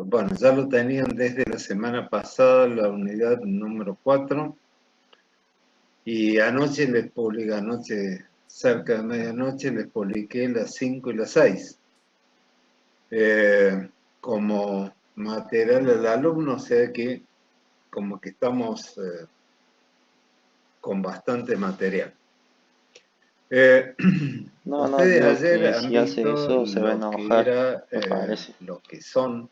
bueno, ya lo tenían desde la semana pasada, la unidad número 4, y anoche cerca de medianoche, les publiqué las 5 y las 6 como material al alumno, o sea que como que estamos con bastante material. Ustedes ayer han visto se va a enojar, me parece. lo que son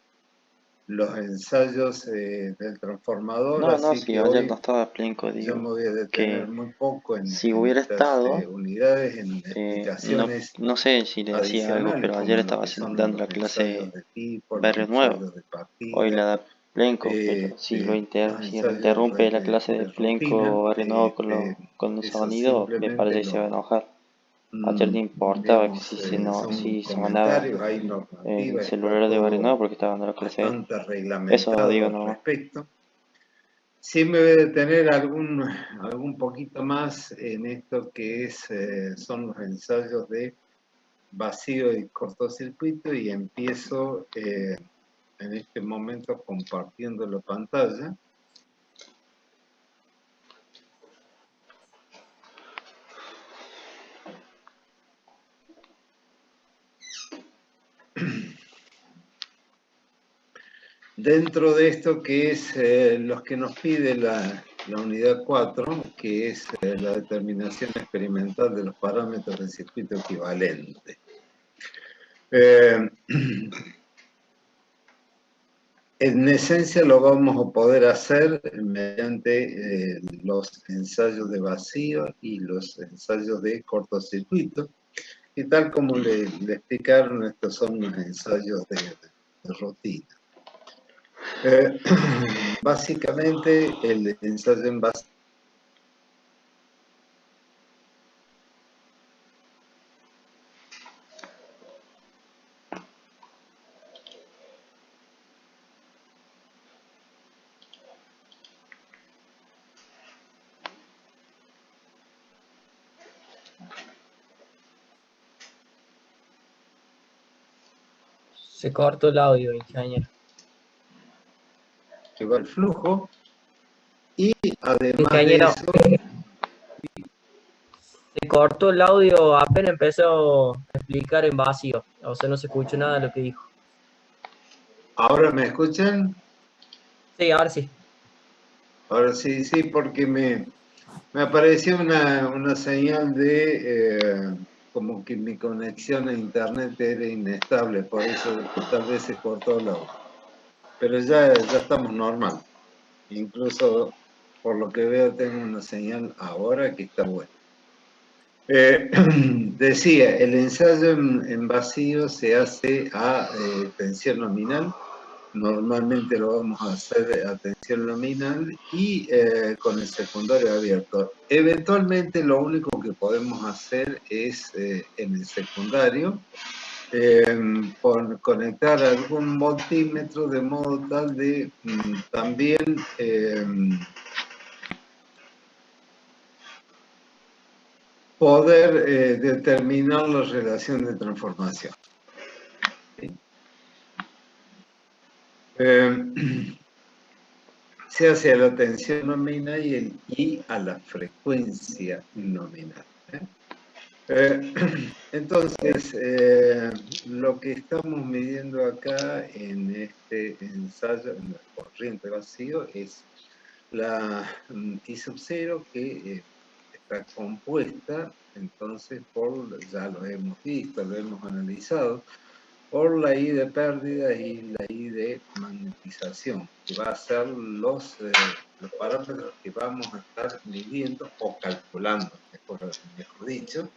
los ensayos del transformador, No, así si que ayer hoy no estaba Plinko, yo me digo, voy a detener que muy poco si en hubiera estas estado, unidades, en explicaciones no sé si le decía algo, adicionales, pero ayer como lo estaba que son dando la los ensayos clase de tipo, los Barrio Nuevo. ensayos de Hoy la partida, da Plenko, pero los si lo ensayos interrumpe la clase de de rutina, Plenko Barrio Nuevo con el eso sonido, me simplemente parece que se va a no, enojar. Ayer le importaba que digamos, son si sonaba comentarios, hay el normativa, está celular de Barrio Nuevo todo porque estaba dando la clase a él. bastante Eso reglamentado digo al nomás. respecto. Sí me voy a detener algún poquito más en esto que son los ensayos de vacío y cortocircuito, y empiezo en este momento compartiendo la pantalla. Dentro de esto que es los que nos pide la unidad 4, que es la determinación experimental de los parámetros del circuito equivalente. En esencia lo vamos a poder hacer mediante los ensayos de vacío y los ensayos de cortocircuito. Y tal como le explicaron, estos son los ensayos de rutina. Básicamente, el ensayo en vacío Se cortó el audio, ingeniero. que va el flujo, y además Ingeniero, de eso, se cortó el audio apenas empezó a explicar en vacío. O sea, no se escuchó nada de lo que dijo. ¿ahora me escuchan? Sí, ahora sí. Ahora sí, porque me apareció una señal de como que mi conexión a internet era inestable, por eso tal vez se cortó el audio. Pero ya estamos normal. Incluso por lo que veo tengo una señal ahora que está buena. Decía, el ensayo en vacío se hace a tensión nominal. Normalmente lo vamos a hacer a tensión nominal y con el secundario abierto. Eventualmente lo único que podemos hacer es en el secundario conectar algún voltímetro de modo tal de también poder determinar la relación de transformación. ¿Sí? Se hace a la tensión nominal y a la frecuencia nominal. Entonces, lo que estamos midiendo acá en este ensayo, en la corriente vacío, es la I sub 0, que está compuesta, entonces, ya lo hemos visto, lo hemos analizado, por la I de pérdida y la I de magnetización, que va a ser los parámetros que vamos a estar midiendo o calculando, mejor dicho,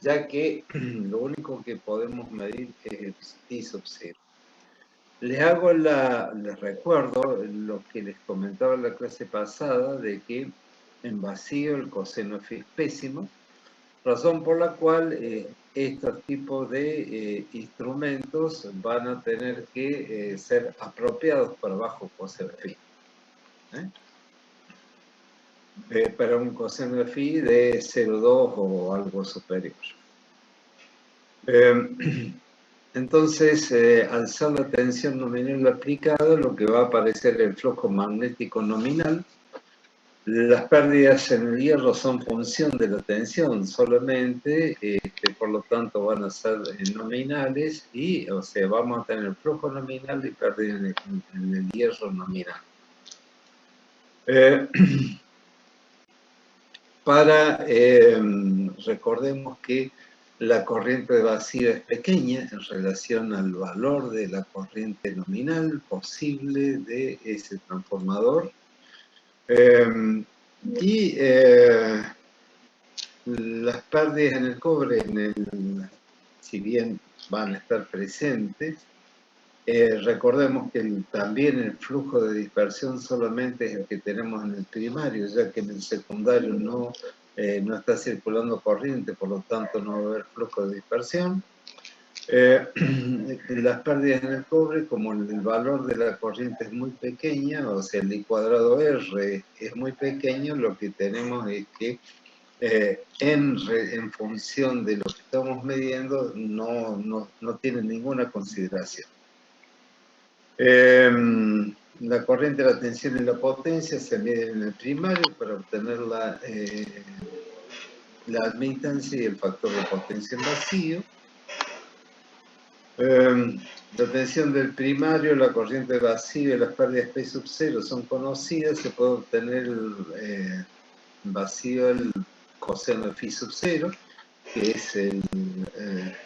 ya que lo único que podemos medir es I sub 0. Les recuerdo lo que les comentaba en la clase pasada, de que en vacío el coseno es pésimo, razón por la cual estos tipos de instrumentos van a tener que ser apropiados para bajo coseno phi. Para un coseno de phi de 0,2 o algo superior. Entonces, al ser la tensión nominal aplicada, lo que va a aparecer es el flujo magnético nominal. Las pérdidas en el hierro son función de la tensión solamente, por lo tanto van a ser nominales y, o sea, vamos a tener flujo nominal y pérdida en el hierro nominal. Recordemos que la corriente de vacío es pequeña en relación al valor de la corriente nominal posible de ese transformador. Las pérdidas en el cobre, si bien van a estar presentes, recordemos que también el flujo de dispersión solamente es el que tenemos en el primario, ya que en el secundario no está circulando corriente, por lo tanto no va a haber flujo de dispersión. Las pérdidas en el cobre, como el valor de la corriente es muy pequeña, o sea, el I cuadrado R es muy pequeño, lo que tenemos es que en función de lo que estamos midiendo no tiene ninguna consideración. La corriente, la tensión y la potencia se miden en el primario para obtener la admitancia y el factor de potencia en vacío. La tensión del primario, la corriente de vacío y las pérdidas P sub 0 son conocidas. Se puede obtener el vacío, el coseno de phi sub 0, que es el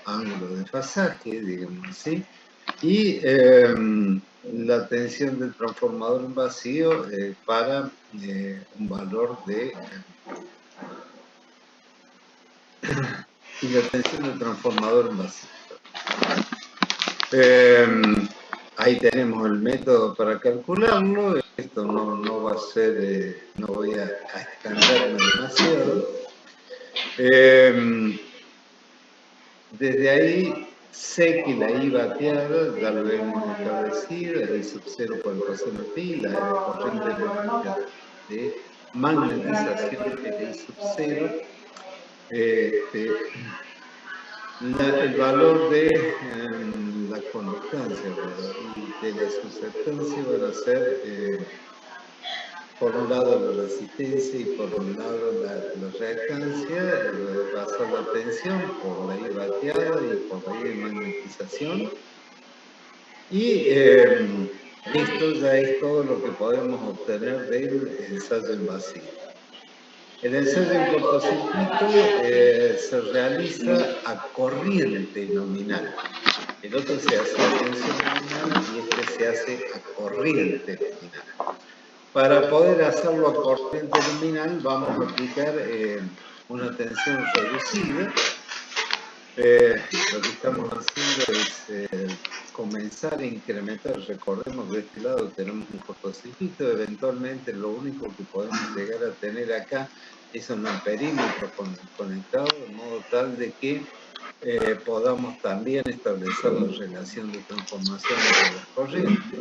ángulo de fasaje, digamos así. Y la tensión del transformador en vacío para un valor de... y la tensión del transformador en vacío. Ahí tenemos el método para calcularlo. Esto no va a ser, no voy a extenderme demasiado. Desde ahí sé que la I bateada, ya lo hemos establecido, es I sub 0 por el coseno pi, la corriente de magnetización es I sub 0. El valor de la conductancia y de la susceptancia van a ser, por un lado, la resistencia y por un lado la reactancia, va a ser la tensión por la I bateada y por la I de magnetización. Y esto ya es todo lo que podemos obtener del ensayo en vacío. El ensayo en cortocircuito se realiza a corriente nominal. El otro se hace a tensión nominal y este se hace a corriente nominal. Para poder hacerlo a corriente nominal vamos a aplicar una tensión reducida. Lo que estamos haciendo es comenzar a incrementar. Recordemos que de este lado tenemos un cortocircuito. Eventualmente lo único que podemos llegar a tener acá es un amperímetro conectado, de modo tal de que podamos también establecer la relación de transformación de las corrientes.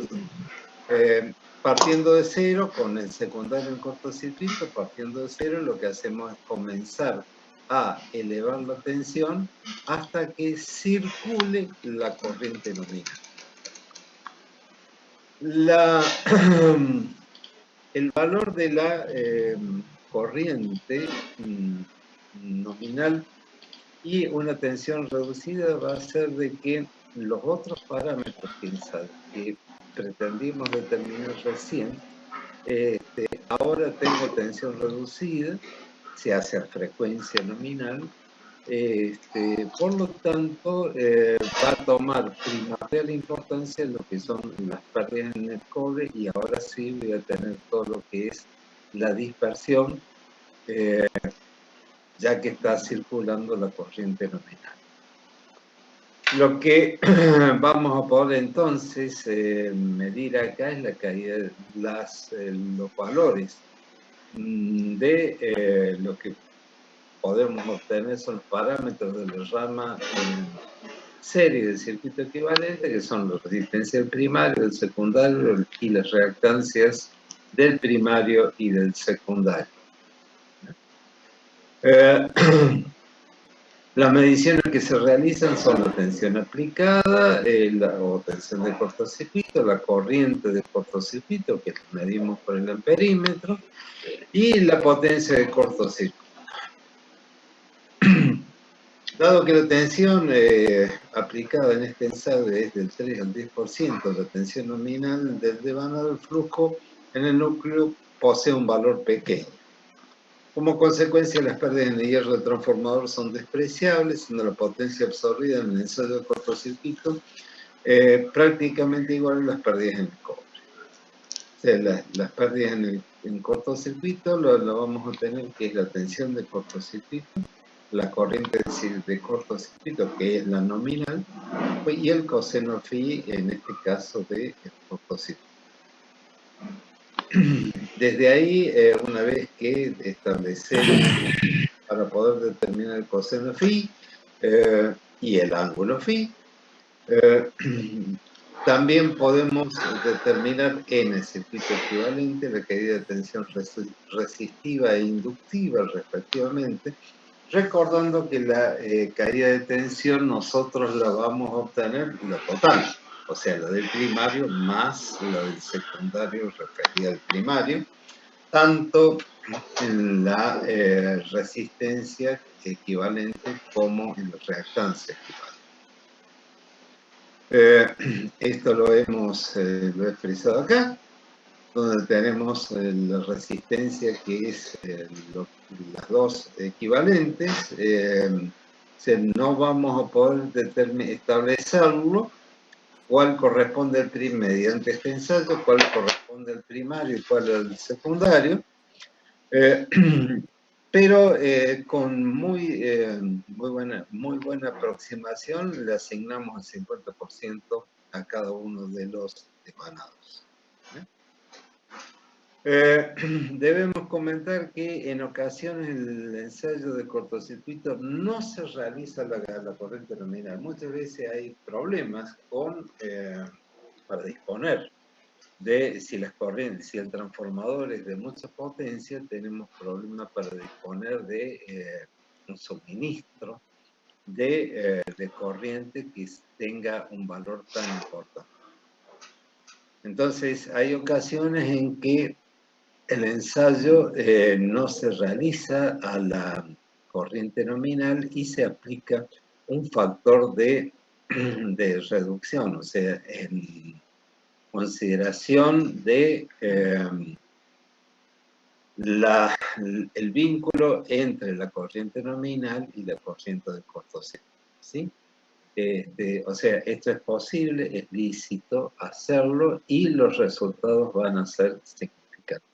Partiendo de cero, con el secundario en cortocircuito, partiendo de cero, lo que hacemos es comenzar a elevar la tensión hasta que circule la corriente nominal. El valor de la corriente nominal y una tensión reducida va a ser de que los otros parámetros que pretendimos determinar recién, ahora tengo tensión reducida, se hace a frecuencia nominal, por lo tanto va a tomar primordial importancia lo que son las pérdidas en el cobre y ahora sí voy a tener todo lo que es la dispersión, ya que está circulando la corriente nominal. Lo que vamos a poder entonces medir acá es la caída de los valores de lo que podemos obtener son los parámetros de la rama serie del circuito equivalente, que son la resistencia del primario, del secundario y las reactancias del primario y del secundario. Las mediciones que se realizan son la tensión aplicada, o tensión de cortocircuito, la corriente de cortocircuito, que medimos por el amperímetro, y la potencia de cortocircuito. Dado que la tensión aplicada en este ensayo es del 3 al 10%, la tensión nominal del devanado del flujo en el núcleo posee un valor pequeño. Como consecuencia, las pérdidas de hierro del transformador son despreciables, siendo la potencia absorbida en el ensayo de cortocircuito prácticamente igual a las pérdidas en el cobre. O sea, las pérdidas en cortocircuito lo vamos a tener, que es la tensión de cortocircuito, la corriente de cortocircuito, que es la nominal, y el coseno phi, en este caso de cortocircuito. Desde ahí, una vez que establecemos para poder determinar el coseno phi y el ángulo phi, también podemos determinar en el circuito equivalente la caída de tensión resistiva e inductiva respectivamente, recordando que la caída de tensión nosotros la vamos a obtener la total, o sea, la del primario más la del secundario referida al primario, tanto en la resistencia equivalente como en la reactancia equivalente. Esto lo he expresado acá, donde tenemos la resistencia, que es las dos equivalentes. No vamos a poder establecerlo cuál corresponde al primario mediante este ensayo, cuál corresponde al primario y cuál al secundario, pero con muy buena aproximación le asignamos el 50% a cada uno de los devanados. Debemos comentar que en ocasiones el ensayo de cortocircuito no se realiza la corriente nominal. Muchas veces hay problemas para disponer de si el transformador es de mucha potencia, tenemos problemas para disponer de un suministro de corriente que tenga un valor tan importante. Entonces, hay ocasiones en que el ensayo no se realiza a la corriente nominal y se aplica un factor de reducción, o sea, en consideración de el vínculo entre la corriente nominal y la corriente de cortocircuito, ¿sí? O sea, esto es posible, es lícito hacerlo y los resultados van a ser significativos.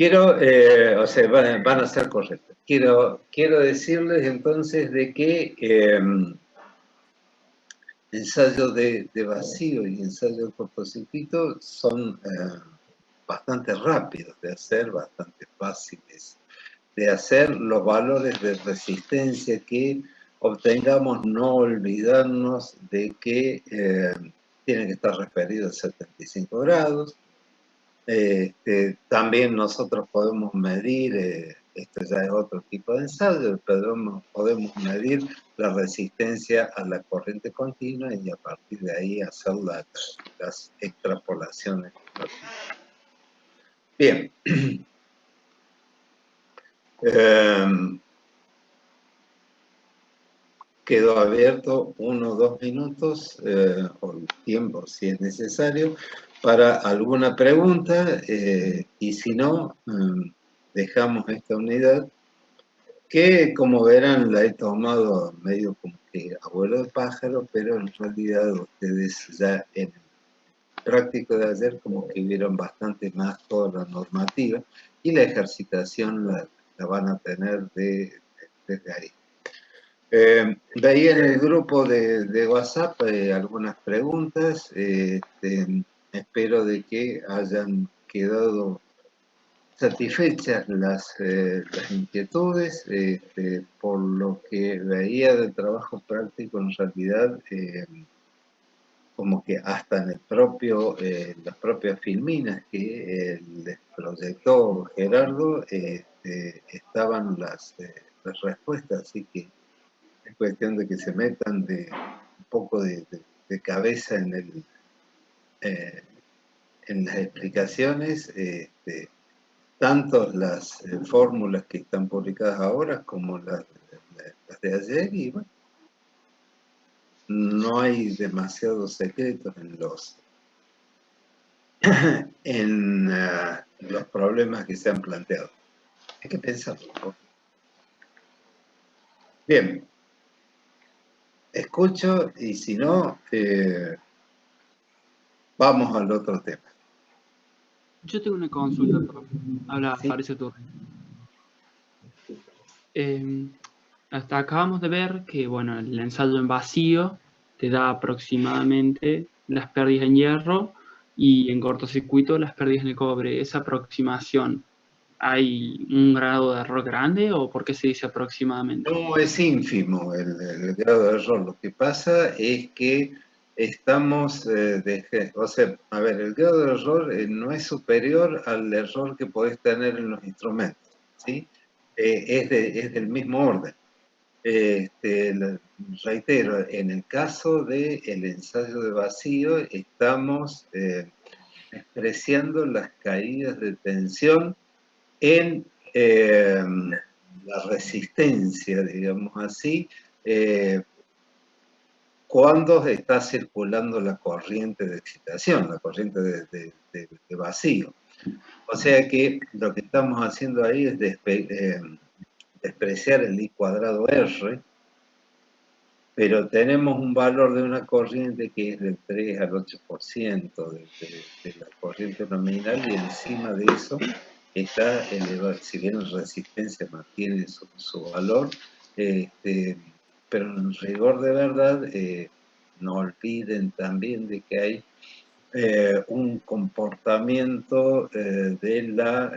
O sea, van a ser correctos. Quiero decirles entonces de que ensayo de vacío y ensayo de cortocircuito son bastante rápidos de hacer, bastante fáciles de hacer. Los valores de resistencia que obtengamos, no olvidarnos de que tienen que estar referidos a 75 grados. También nosotros podemos medir, esto ya es otro tipo de ensayo, pero podemos medir la resistencia a la corriente continua y a partir de ahí hacer las extrapolaciones. Bien. Quedó abierto 1 o 2 minutos, o el tiempo si es necesario, para alguna pregunta, y si no, dejamos esta unidad, que como verán la he tomado medio como que abuelo de pájaro, pero en realidad ustedes ya en el práctico de ayer como que vieron bastante más toda la normativa, y la ejercitación la van a tener desde ahí. Veía en el grupo de WhatsApp algunas preguntas. Espero de que hayan quedado satisfechas las inquietudes. Por lo que veía del trabajo práctico, en realidad, como que hasta en las propias filminas que les proyectó Gerardo, estaban las respuestas, así que es cuestión de que se metan un poco de cabeza en las explicaciones, tanto las fórmulas que están publicadas ahora como las de ayer, y bueno, no hay demasiados secretos en los problemas que se han planteado. Hay que pensarlo un poco. Bien, escucho y si no, vamos al otro tema. Yo tengo una consulta, profe. Habla, Sí. parece tu. Hasta acabamos de ver que, bueno, el ensayo en vacío te da aproximadamente las pérdidas en hierro y en cortocircuito las pérdidas en el cobre. Esa aproximación, ¿hay un grado de error grande o por qué se dice aproximadamente? No, es ínfimo el grado de error. Lo que pasa es que estamos, o sea, a ver, el grado de error no es superior al error que podés tener en los instrumentos, ¿sí? Es del mismo orden. Reitero, en el caso del ensayo de vacío, estamos despreciando las caídas de tensión en la resistencia, digamos así, cuando está circulando la corriente de excitación, la corriente de vacío. O sea que lo que estamos haciendo ahí es despreciar el I cuadrado R, pero tenemos un valor de una corriente que es del 3 al 8% de la corriente nominal, y encima de eso está elevado. Si bien la resistencia mantiene su valor, pero en rigor de verdad, no olviden también de que hay un comportamiento de la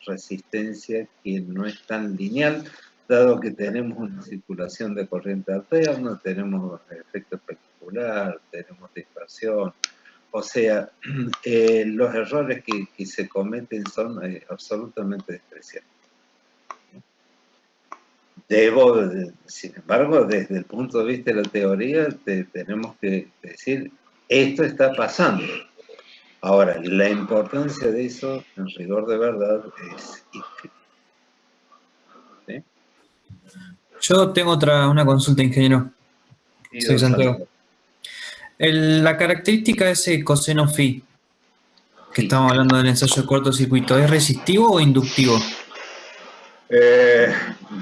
resistencia que no es tan lineal, dado que tenemos una circulación de corriente alterna, tenemos efecto especular, tenemos dispersión. O sea, los errores que se cometen son absolutamente despreciables. Sin embargo, desde el punto de vista de la teoría, tenemos que decir, esto está pasando. Ahora, la importancia de eso, en rigor de verdad, es ínfima. ¿Sí? Yo tengo una consulta, ingeniero. Soy Santiago. La característica de ese coseno phi, que estamos hablando del ensayo de cortocircuito, ¿es resistivo o inductivo?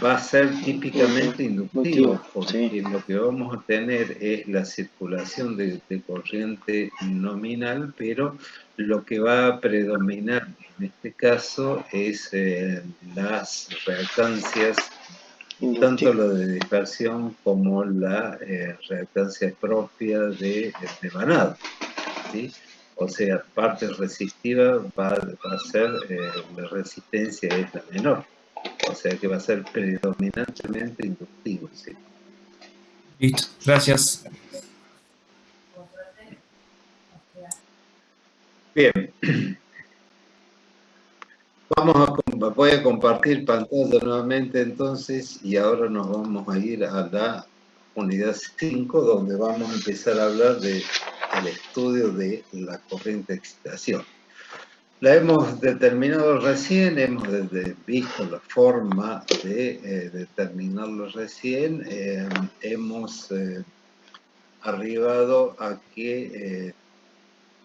Va a ser típicamente inductivo, porque sí. lo que vamos a tener es la circulación de corriente nominal, pero lo que va a predominar en este caso es las reactancias, tanto la de dispersión como la reactancia propia de vanado, ¿sí? O sea, parte resistiva va a ser, la resistencia es la menor. O sea que va a ser predominantemente inductivo, ¿sí? Listo, gracias. Bien. Voy a compartir pantalla nuevamente entonces, y ahora nos vamos a ir a la unidad 5, donde vamos a empezar a hablar del estudio de la corriente de excitación. La hemos determinado recién, hemos visto la forma de determinarlo recién, hemos arribado a que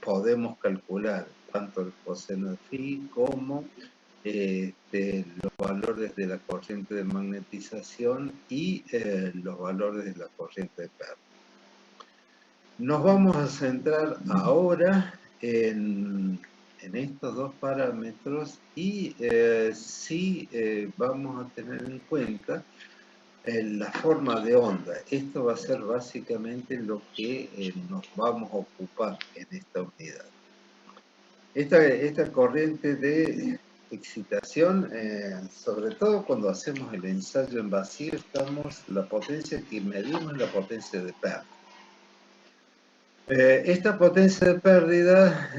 podemos calcular tanto el coseno de phi como los valores de la corriente de magnetización y los valores de la corriente de pérdida. Nos vamos a centrar ahora en estos dos parámetros y sí vamos a tener en cuenta la forma de onda. Esto va a ser básicamente lo que nos vamos a ocupar en esta unidad. Esta corriente de excitación, sobre todo cuando hacemos el ensayo en vacío, la potencia que medimos es la potencia de pérdida. Esta potencia de pérdida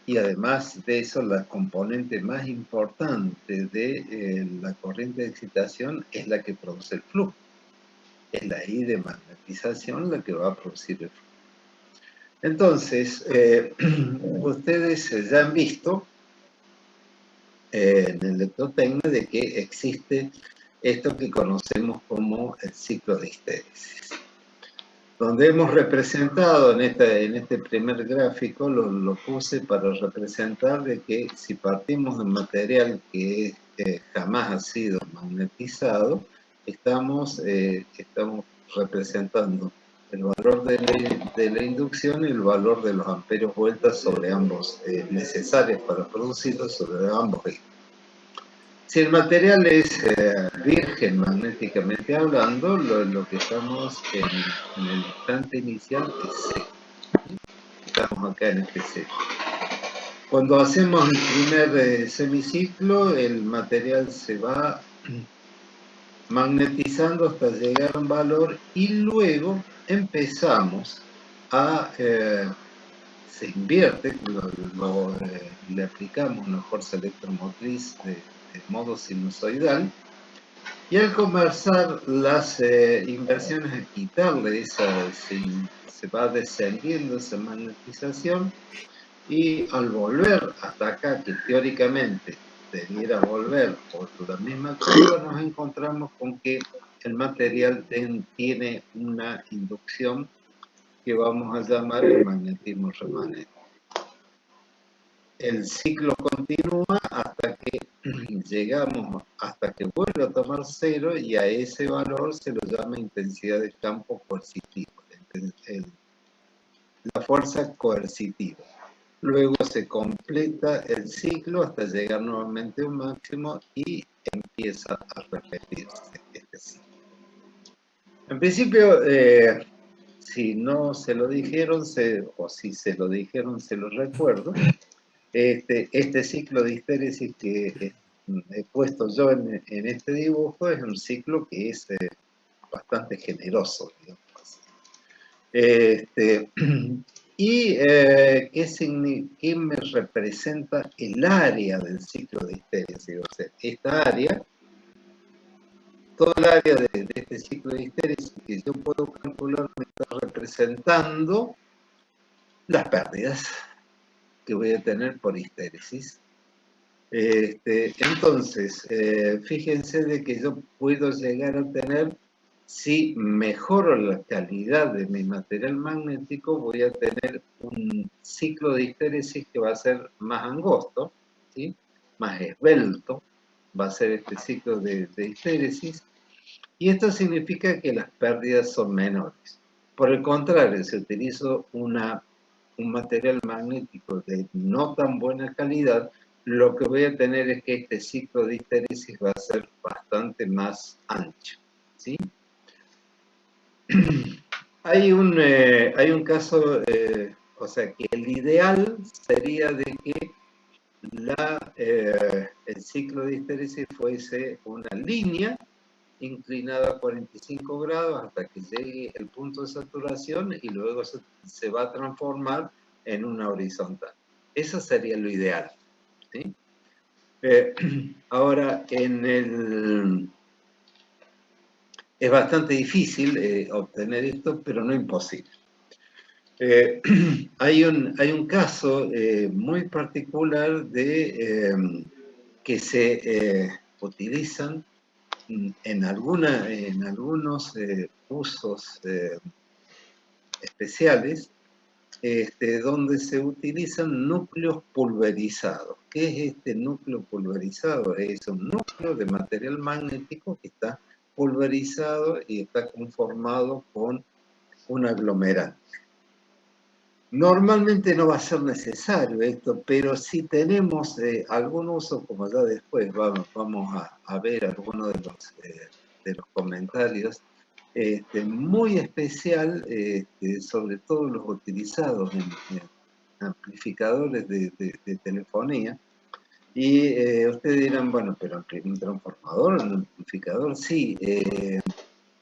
y además de eso la componente más importante de la corriente de excitación es la que produce el flujo. Es la I de magnetización la que va a producir el flujo. Entonces, ustedes ya han visto en electrotecnia de que existe esto que conocemos como el ciclo de histéresis, donde hemos representado en este primer gráfico, lo puse para representar de que si partimos de un material que jamás ha sido magnetizado, estamos representando el valor de la inducción y el valor de los amperios vueltas sobre ambos, necesarios para producirlo sobre ambos ejes. Si el material es virgen magnéticamente hablando, lo que estamos en el instante inicial es cero. Estamos acá en este cero. Cuando hacemos el primer semiciclo, el material se va magnetizando hasta llegar a un valor y luego empezamos a... se invierte, le aplicamos una fuerza electromotriz de modo sinusoidal, y al comenzar las inversiones a quitarle se va descendiendo esa magnetización, y al volver hasta acá, que teóricamente debiera volver por la misma curva, nos encontramos con que el material tiene una inducción que vamos a llamar el magnetismo remanente. El ciclo continúa hasta que llegamos, hasta que vuelve a tomar cero, y a ese valor se lo llama intensidad de campo coercitivo, la fuerza coercitiva. Luego se completa el ciclo hasta llegar nuevamente a un máximo y empieza a repetirse este ciclo. En principio, si no se lo dijeron, o si se lo dijeron, se lo recuerdo. Este ciclo de histéresis que he puesto yo en este dibujo es un ciclo que es bastante generoso, digamos. ¿Y qué me representa el área del ciclo de histéresis? O sea, esta área, todo el área de este ciclo de histéresis que yo puedo calcular me está representando las pérdidas que voy a tener por histéresis. Entonces, fíjense de que yo puedo llegar a tener, si mejoro la calidad de mi material magnético, voy a tener un ciclo de histéresis que va a ser más angosto, ¿sí? Más esbelto, va a ser este ciclo de histéresis, y esto significa que las pérdidas son menores. Por el contrario, si utilizo un material magnético de no tan buena calidad, lo que voy a tener es que este ciclo de histéresis va a ser bastante más ancho, ¿sí? Hay un caso, o sea, que el ideal sería de que el ciclo de histéresis fuese una línea inclinada a 45 grados hasta que llegue el punto de saturación, y luego se va a transformar en una horizontal. Eso sería lo ideal, ¿sí? Ahora, es bastante difícil obtener esto, pero no imposible. Hay un caso muy particular que se utilizan en algunos usos especiales, donde se utilizan núcleos pulverizados. ¿Qué es este núcleo pulverizado? Es un núcleo de material magnético que está pulverizado y está conformado con un aglomerante. Normalmente no va a ser necesario esto, pero si tenemos algún uso, como ya después vamos a ver algunos de los comentarios, muy especial, sobre todo los utilizados en amplificadores de telefonía. Y ustedes dirán, bueno, pero un transformador, un amplificador, sí.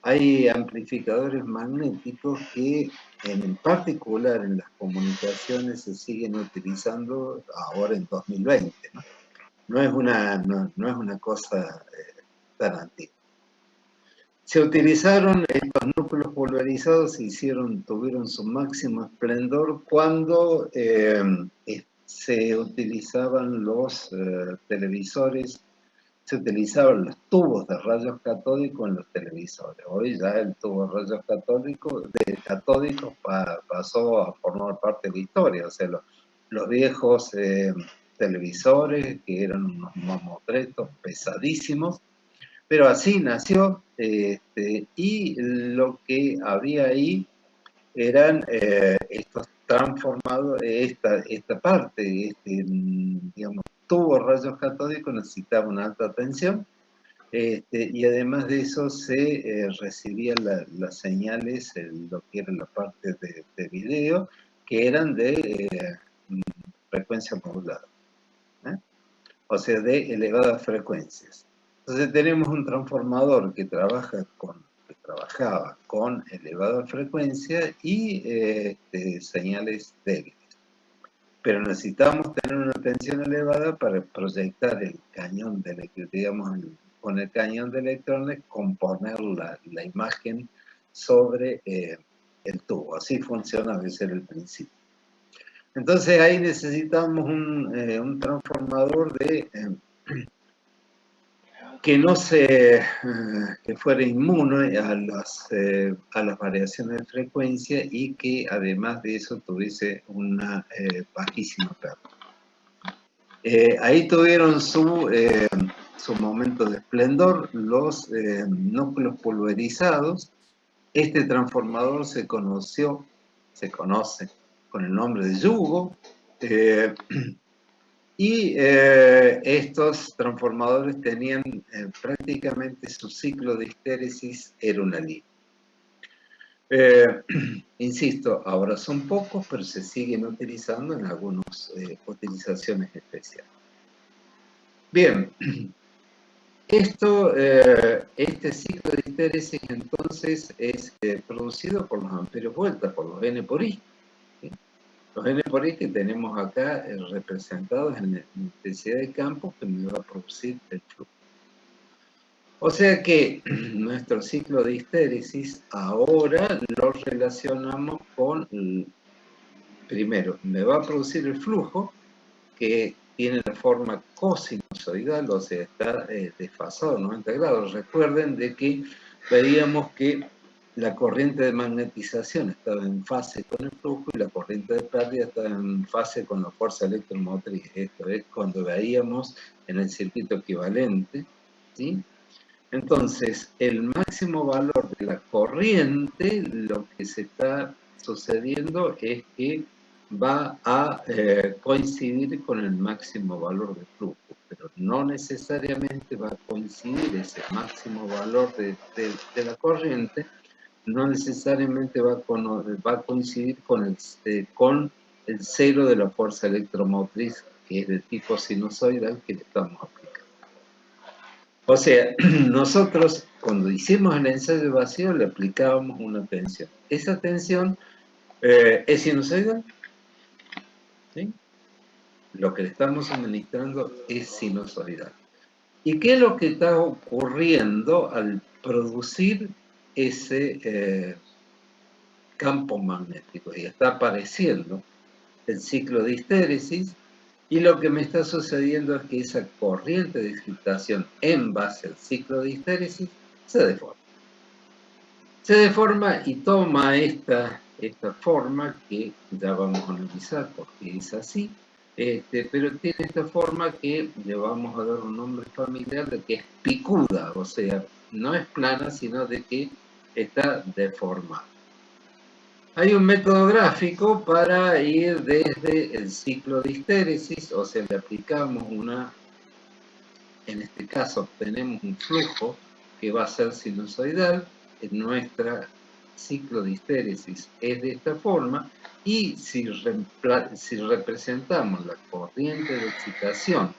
hay amplificadores magnéticos que en particular en las comunicaciones se siguen utilizando ahora en 2020, ¿no? No es una cosa tan antigua. Se utilizaron estos núcleos polarizados, tuvieron su máximo esplendor cuando se utilizaban los televisores, se utilizaban los tubos de rayos catódicos en los televisores. Hoy ya el tubo de rayos catódicos pasó a formar parte de la historia. O sea, los viejos televisores, que eran unos mamotretos pesadísimos, pero así nació, y lo que había ahí eran estos transformados, esta parte, digamos, tubo rayos catódicos necesitaba una alta tensión, y además de eso se recibían las señales, lo que era la parte de video, que eran de frecuencia modulada, o sea, de elevadas frecuencias. Entonces tenemos un transformador que trabajaba con elevada frecuencia y señales débiles. Pero necesitamos tener una tensión elevada para proyectar el cañón de, digamos, con el cañón de electrones, componer la imagen sobre el tubo. Así funciona, debe ser el principio. Entonces ahí necesitamos un transformador que fuera inmune a las variaciones de frecuencia y que además de eso tuviese una bajísima pérdida. Ahí tuvieron su momento de esplendor los núcleos pulverizados. Este transformador se conoce con el nombre de yugo, y estos transformadores tenían prácticamente su ciclo de histéresis era una línea. Insisto, ahora son pocos, pero se siguen utilizando en algunas utilizaciones especiales. Bien, este ciclo de histéresis entonces es producido por los amperios vueltas, por los N por I. ¿Sí? Los N por I que tenemos acá representados en la intensidad de campo que me va a producir el flujo. O sea que nuestro ciclo de histéresis ahora lo relacionamos con, primero, me va a producir el flujo que tiene la forma cosinusoidal, o sea, está desfasado 90 grados. Recuerden de que veíamos que la corriente de magnetización estaba en fase con el flujo y la corriente de pérdida estaba en fase con la fuerza electromotriz. Esto es cuando veíamos en el circuito equivalente, ¿sí? Entonces, el máximo valor de la corriente, lo que se está sucediendo es que va a coincidir con el máximo valor de flujo, pero no necesariamente va a coincidir ese máximo valor de la corriente, no necesariamente va a coincidir con el cero de la fuerza electromotriz, que es de tipo sinusoidal, que le estamos aplicando. O sea, nosotros cuando hicimos el ensayo vacío le aplicábamos una tensión. Esa tensión es sinusoidal, ¿sí? Lo que le estamos suministrando es sinusoidal. ¿Y qué es lo que está ocurriendo al producir ese campo magnético? Y está apareciendo el ciclo de histéresis, y lo que me está sucediendo es que esa corriente de excitación en base al ciclo de histéresis se deforma. Se deforma y toma esta forma que ya vamos a analizar porque es así, pero tiene esta forma que le vamos a dar un nombre familiar de que es picuda, o sea, no es plana, sino de que está deformada. Hay un método gráfico para ir desde el ciclo de histéresis, o sea, le aplicamos en este caso obtenemos un flujo que va a ser sinusoidal, en nuestro ciclo de histéresis es de esta forma, y si representamos la corriente de excitación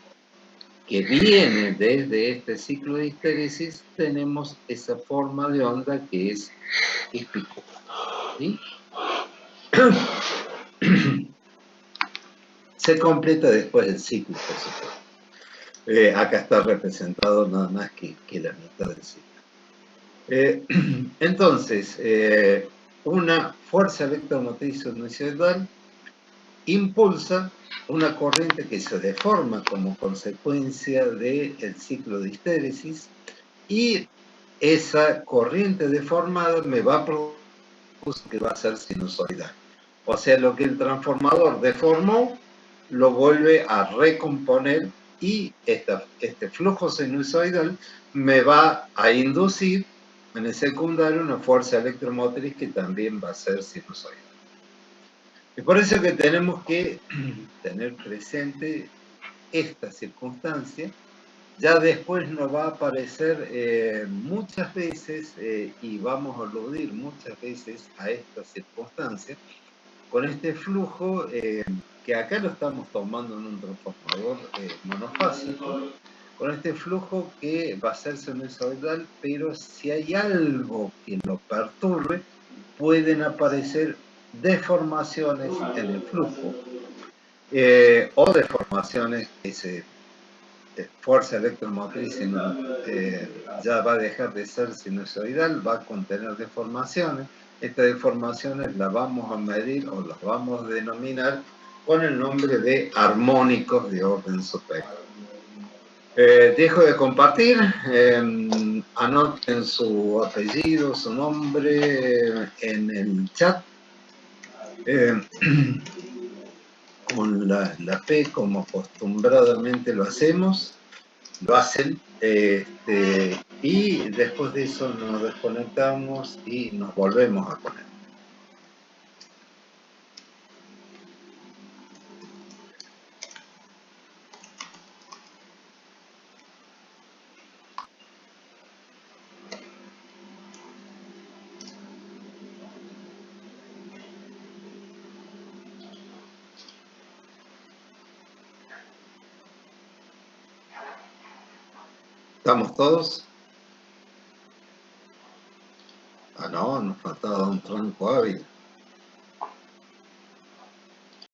que viene desde este ciclo de histéresis, tenemos esa forma de onda que es pico. ¿Sí? Se completa después del ciclo, por supuesto. Acá está representado nada más que la mitad del ciclo. Entonces, una fuerza electromotriz sinusoidal impulsa una corriente que se deforma como consecuencia del ciclo de histéresis, y esa corriente deformada me va a producir que va a ser sinusoidal. O sea, lo que el transformador deformó lo vuelve a recomponer, y este flujo sinusoidal me va a inducir en el secundario una fuerza electromotriz que también va a ser sinusoidal. Es por eso que tenemos que tener presente esta circunstancia. Ya después nos va a aparecer muchas veces, y vamos a aludir muchas veces a esta circunstancia, con este flujo que acá lo estamos tomando en un transformador monofásico, con este flujo que va a ser sinusoidal, pero si hay algo que lo perturbe, pueden aparecer deformaciones en el flujo, o deformaciones que se fuerza electromotriz ya va a dejar de ser sinusoidal, va a contener deformaciones. Estas deformaciones las vamos a medir o las vamos a denominar con el nombre de armónicos de orden superior. Dejo de compartir, anoten su apellido, su nombre en el chat, con la P, como acostumbradamente lo hacen, y después de eso nos desconectamos y nos volvemos a conectar. ¿Estamos todos? Ah, no, nos faltaba un tronco hábil.